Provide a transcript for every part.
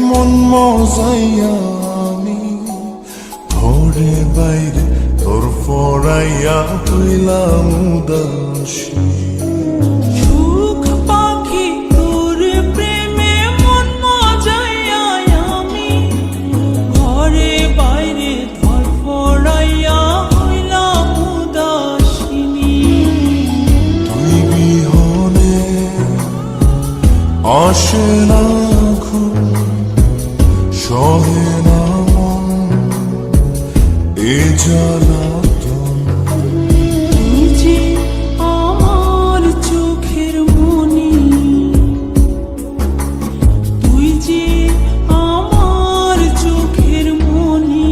মন মজাইয়া আমি ঘরে বাইরে তোর ফরাইয়া হইলাম উদাসী। সুখ পাখি তোর প্রেমে মন মজাইয়া আমি ঘরে বাইরে ধর ফরাইয়া হইলাম উদাসিনী। তুই বিহনে আসে না ঘুম, সহে না মন এ জ্বালাতন। তুই যে আমার চোখের মনি, তুই যে আমার চোখের মনি।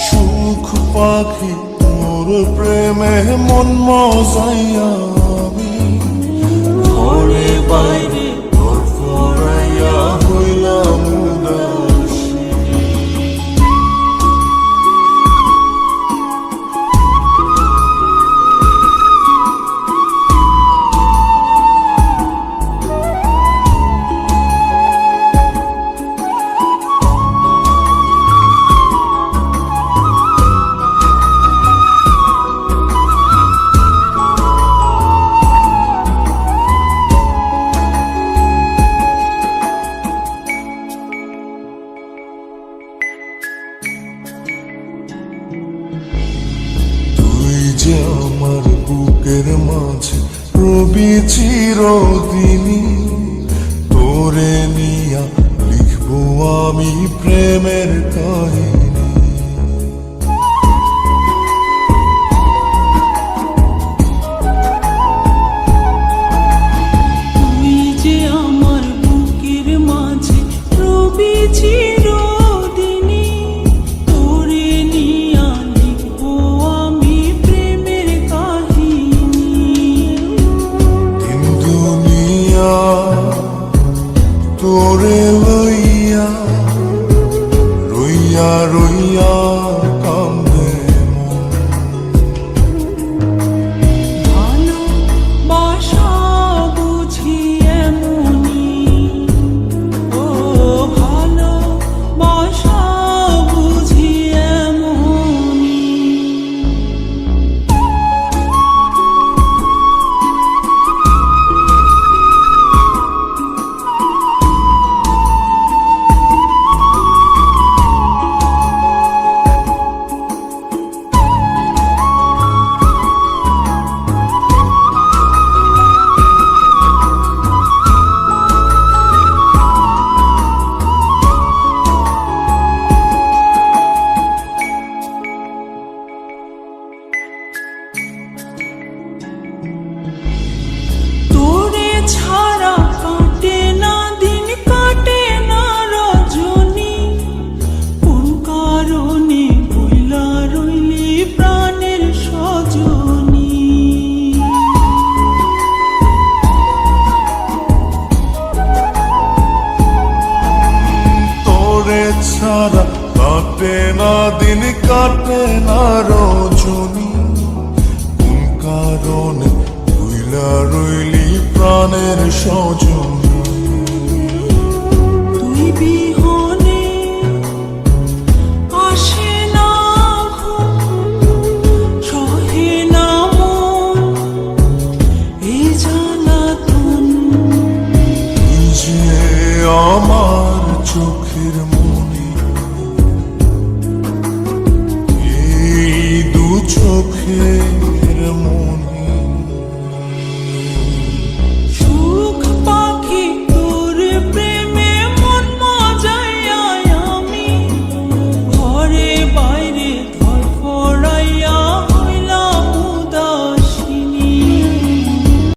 সুখ পাখি তোর প্রেমে মন মজাইয়া আমি ঘরে বাইরে তোর ফরাইয়া হইলাম উদাসী। তুই যে আমার বুকের মাঝে রবি চিরদিনই, তোরে নিয়া লিখবো আমি প্রেমের কাহিনী। তুই যে আমার বুকের মাঝে রবি চিরদিনই, তোরে নিয়া লিখবো আমি প্রেমের কাহিনী। দিন দুনিয়া তোরে লইয়া রইয়া রইয়া কান্দে মন। ভালোবাসা বুঝি এমনি, ও ভালোবাসা বুঝি এমনি। তোরে ছাড়া কাটে না দিন, কাটে না রজনী। কোন কারণে বইলা রইলি প্রাণের সজনী। তোরে ছাড়া কাটে না দিন, কাটে না রজনী। কোন কারণে ভুইলা রইলি প্রাণের সজনী। তুই বিহনে আসে না ঘুম, সহে না মন এ জ্বালাতন। তুই যে আমার চোখের মনি, এই দু চোখে